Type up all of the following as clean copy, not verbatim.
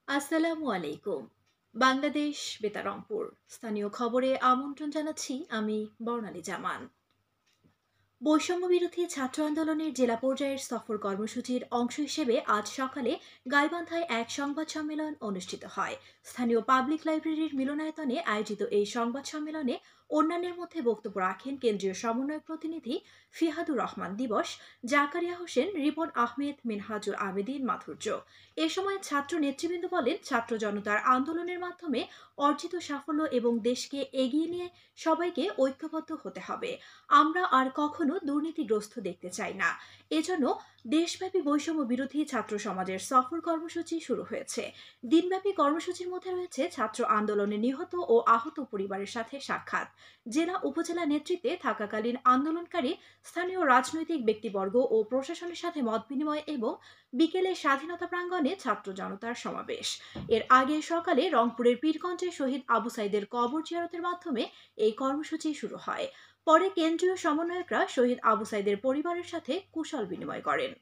আসসালামু আলাইকুম। বাংলাদেশ বেতার রংপুর স্থানীয় খবরে আমন্ত্রণ জানাচ্ছি আমি বর্ণালী জামান। বৈষম্য বিরোধী ছাত্র আন্দোলনের জেলা পর্যায়ের সফর কর্মসূচির অংশ হিসেবে আজ সকালে গাইবান্ধায় এক সংবাদ সম্মেলন অনুষ্ঠিত হয়। স্থানীয় পাবলিক লাইব্রেরির মিলনায়তনে আয়োজিত এই সংবাদ সম্মেলনে অন্যান্যের মধ্যে বক্তব্য রাখেন কেন্দ্রীয় সমন্বয় প্রতিনিধি ফিহাদুর রহমান দিবস, জাকারিয়া হোসেন, রিপন আহমেদ, মিনহাজুল আবেদিন মাধুর্য। এ সময় ছাত্র নেতৃবৃন্দ বলেন, ছাত্র জনতার আন্দোলনের মাধ্যমে অর্জিত সাফল্য এবং দেশকে এগিয়ে নিয়ে সবাইকে ঐক্যবদ্ধ হতে হবে। আমরা আর কখনো দুর্নীতিগ্রস্ত দেখতে চাই না। এজন্য দেশব্যাপী বৈষম্য বিরোধী ছাত্র সমাজের সফর কর্মসূচি শুরু হয়েছে। দিনব্যাপী কর্মসূচির মধ্যে রয়েছে ছাত্র আন্দোলনে নিহত ও আহত পরিবারের সাথে সাক্ষাৎ, জেলা উপজেলা নেতৃত্বে থাকাকালীন আন্দোলনকারী স্থানীয় রাজনৈতিক ব্যক্তিবর্গ ও প্রশাসনের সাথে মত বিনিময় এবং বিকেলে স্বাধীনতা প্রাঙ্গণে ছাত্র জনতার সমাবেশ। এর আগে সকালে রংপুরের পীরগঞ্জে শহীদ আবু সাইদের কবর জিয়ারতের মাধ্যমে এই কর্মসূচি শুরু হয়। পরে কেন্দ্রীয় সমন্বয়করা শহীদ আবু সাইদের পরিবারের সাথে কুশল বিনিময় করেন।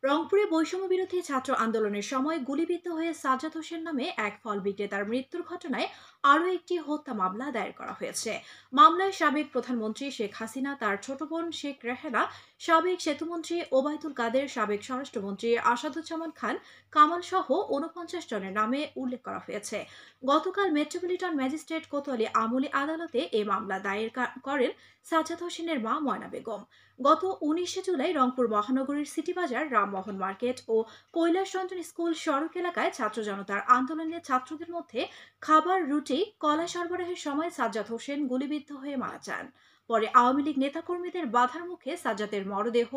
রংপুরে বৈষম্য বিরোধী ছাত্র আন্দোলনের সময় গুলিবিদ্ধ হয়ে সাজ্জাদ হোসেন নামে এক ফল বিক্রেতার মৃত্যুর ঘটনায় আরও একটি হত্যা মামলা দায়ের করা হয়েছে। মামলায় সাবেক প্রধানমন্ত্রী শেখ হাসিনা, তার ছোট বোন শেখ রেহেনা, সাবেক সেতুমন্ত্রী ওবায়দুল কাদের, সাবেক স্বরাষ্ট্রমন্ত্রী আসাদুজ্জামান খান কামাল সহ ৪৯ জনের নামে উল্লেখ করা হয়েছে। গতকাল মেট্রোপলিটন ম্যাজিস্ট্রেট কোতোয়ালি আমলি আদালতে এ মামলা দায়ের করেন সাজ্জাদ হোসেনের মা ময়না বেগম। গত ১৯শে জুলাই রংপুর মহানগরীর সিটি বাজার, রামমোহন মার্কেট ও কৈলাস রঞ্জন স্কুল সড়ক এলাকায় ছাত্র জনতার আন্দোলনে ছাত্রদের মধ্যে খাবার, রুটি, কলা সরবরাহের সময় সাজ্জাদ হোসেন গুলিবিদ্ধ হয়ে মারা যান। পরে আওয়ামী লীগ নেতাকর্মীদের বাধার মুখে সাজ্জাদের মরদেহ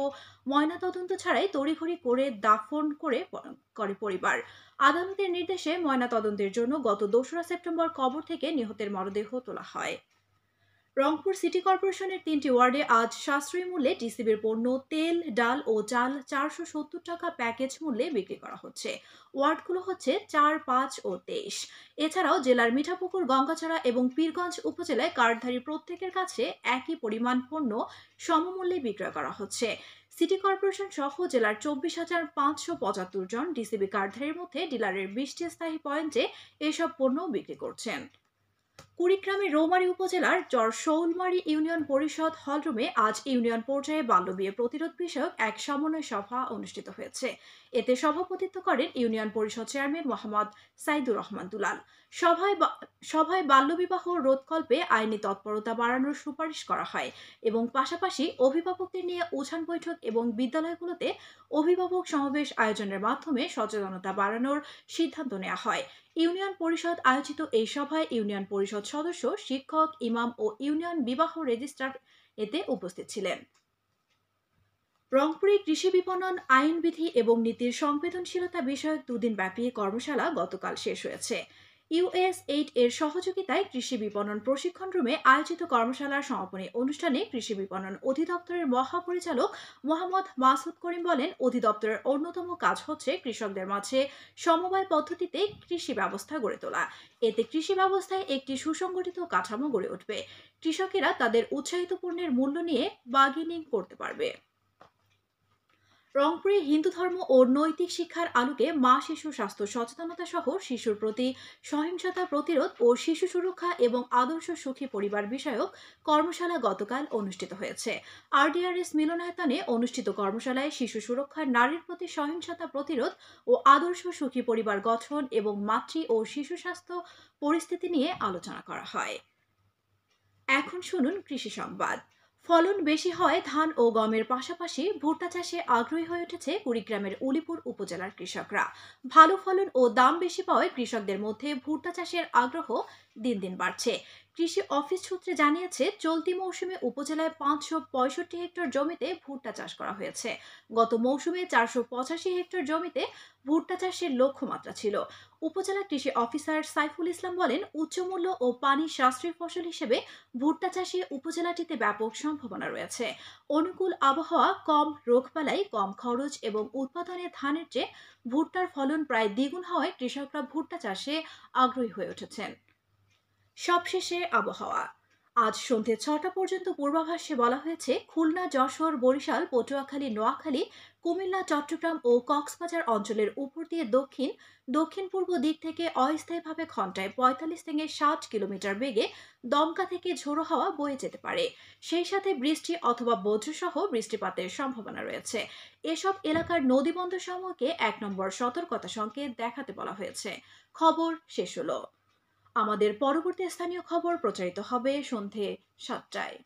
ময়নাতদন্ত ছাড়াই তড়িঘড়ি করে দাফন করে পরিবার। আদালতের নির্দেশে ময়নাতদন্তের জন্য গত ২রা সেপ্টেম্বর কবর থেকে নিহতের মরদেহ তোলা হয়। রংপুর সিটি কর্পোরেশনের ৩টি ওয়ার্ডে আজ সাশ্রয়ী মূল্যে টিসিবির পণ্য তেল, ডাল ও চাল ৪৭০ টাকা প্যাকেজ মূল্যে বিক্রি করা হচ্ছে। ওয়ার্ডগুলো হচ্ছে ৪, ৫ ও ২৩। এছাড়াও জেলার মিঠাপুকুর, গঙ্গাছড়া এবং পীরগঞ্জ উপজেলায় কার্ডধারী প্রত্যেকের কাছে একই পরিমাণ পণ্য সমমূল্যে বিক্রয় করা হচ্ছে। সিটি কর্পোরেশন সহ জেলার ২৪,৫৭৫ জন ডিসিবি কার্ডধারীর মধ্যে ডিলারের ২০টি স্থায়ী পয়েন্টে এসব পণ্য বিক্রি করছেন। কুড়িগ্রামের রৌমারী উপজেলার শৌলমারী ইউনিয়ন পরিষদ হলরুমে আজ ইউনিয়ন পর্যায়ে বাল্যবিয়ে প্রতিরোধ বিষয়ক এক সমন্বয় সভা অনুষ্ঠিত হয়েছে। এতে সভাপতিত্ব করেন ইউনিয়ন পরিষদ চেয়ারম্যান মোহাম্মদ সাইদুর রহমান দুলাল। সভায় বাল্যবিবাহ রোধকল্পে আইনি তৎপরতা বাড়ানোর সুপারিশ করা হয় এবং পাশাপাশি অভিভাবকদের নিয়ে উঠান বৈঠক এবং বিদ্যালয়গুলোতে অভিভাবক সমাবেশ আয়োজনের মাধ্যমে সচেতনতা বাড়ানোর সিদ্ধান্ত নেওয়া হয়। ইউনিয়ন পরিষদ আয়োজিত এই সভায় ইউনিয়ন পরিষদ সদস্য, শিক্ষক, ইমাম ও ইউনিয়ন বিবাহ রেজিস্ট্রার এতে উপস্থিত ছিলেন। রংপুরে কৃষি বিপণন, আইনবিধি এবং নীতির সংবেদনশীলতা বিষয়ক দুদিনব্যাপী কর্মশালা গতকাল শেষ হয়েছে। US8 এর সহযোগিতায় কৃষি বিপণন প্রশিক্ষণ রুমে আয়োজিত কর্মশালার সমাপনী অনুষ্ঠানে কৃষি বিপণন অধিদপ্তরের মহাপরিচালক মোহাম্মদ মাসুদ করিম বলেন, অধিদপ্তরের অন্যতম কাজ হচ্ছে কৃষকদের মাঝে সমবায় পদ্ধতিতে কৃষি ব্যবস্থা গড়ে তোলা। এতে কৃষি ব্যবস্থায় একটি সুসংগঠিত কাঠামো গড়ে উঠবে। কৃষকেরা তাদের উৎসাহিত পণ্যের মূল্য নিয়ে বার্গেনিং করতে পারবে। রংপুরে হিন্দু ধর্ম ও নৈতিক শিক্ষার আলোকে মা শিশু স্বাস্থ্য সচেতনতা সহ শিশুর প্রতি সহিংসতা প্রতিরোধ ও শিশু সুরক্ষা এবং আদর্শ সুখী পরিবার বিষয়ক কর্মশালা গতকাল অনুষ্ঠিত হয়েছে। RDRS মিলনায়তনে অনুষ্ঠিত কর্মশালায় শিশু সুরক্ষা, নারীর প্রতি সহিংসতা প্রতিরোধ ও আদর্শ সুখী পরিবার গঠন এবং মাতৃ ও শিশু স্বাস্থ্য পরিস্থিতি নিয়ে আলোচনা করা হয়। এখন শুনুন কৃষি সংবাদ। ফলন বেশি হয় ধান ও গমের পাশাপাশি ভুট্টা চাষে আগ্রহী হয়ে উঠেছে কুড়িগ্রামের উলিপুর উপজেলার কৃষকরা। ভালো ফলন ও দাম বেশি পাওয়ায় কৃষকদের মধ্যে ভুট্টা চাষের আগ্রহ দিন দিন বাড়ছে। কৃষি অফিস সূত্রে জানিয়েছে, চলতি মৌসুমে উপজেলায় ৫৬৫ হেক্টর জমিতে ভুট্টা চাষ করা হয়েছে। গত মৌসুমে ৪৮৫ হেক্টর জমিতে ভুট্টা চাষের লক্ষ্যমাত্রা ছিল। উপজেলা কৃষি অফিসার সাইফুল ইসলাম বলেন, উচ্চমূল্য ও পানি সাশ্রয়ী ফসল হিসেবে ভুট্টা চাষে উপজেলাটিতে ব্যাপক সম্ভাবনা রয়েছে। অনুকূল আবহাওয়া, কম রোগবালাই, কম খরচ এবং উৎপাদনে ধানের চেয়ে ভুট্টার ফলন প্রায় দ্বিগুণ হওয়ায় কৃষকরা ভুট্টা চাষে আগ্রহী হয়ে উঠেছেন। সবশেষে আবহাওয়া। আজ সন্ধ্যে ৬টা পর্যন্ত পূর্বাভাসে বলা হয়েছে খুলনা, যশোর, বরিশাল, পটুয়াখালী, নোয়াখালী, কুমিল্লা, চট্টগ্রাম ও কক্সবাজার অঞ্চলের উপর দিয়ে দক্ষিণ দক্ষিণ পূর্ব দিক থেকে অস্থায়ীভাবে ঘন্টায় ৪৫ থেকে ৬০ কিলোমিটার বেগে দমকা থেকে ঝোড়ো হাওয়া বয়ে যেতে পারে। সেই সাথে বৃষ্টি অথবা বজ্রসহ বৃষ্টিপাতের সম্ভাবনা রয়েছে। এসব এলাকার নদীবন্দর সমূহকে ১ নম্বর সতর্কতা সংকেত দেখাতে বলা হয়েছে। খবর শেষ হলো। আমাদের পরবর্তী স্থানীয় খবর প্রচারিত হবে সন্ধে ৭টায়।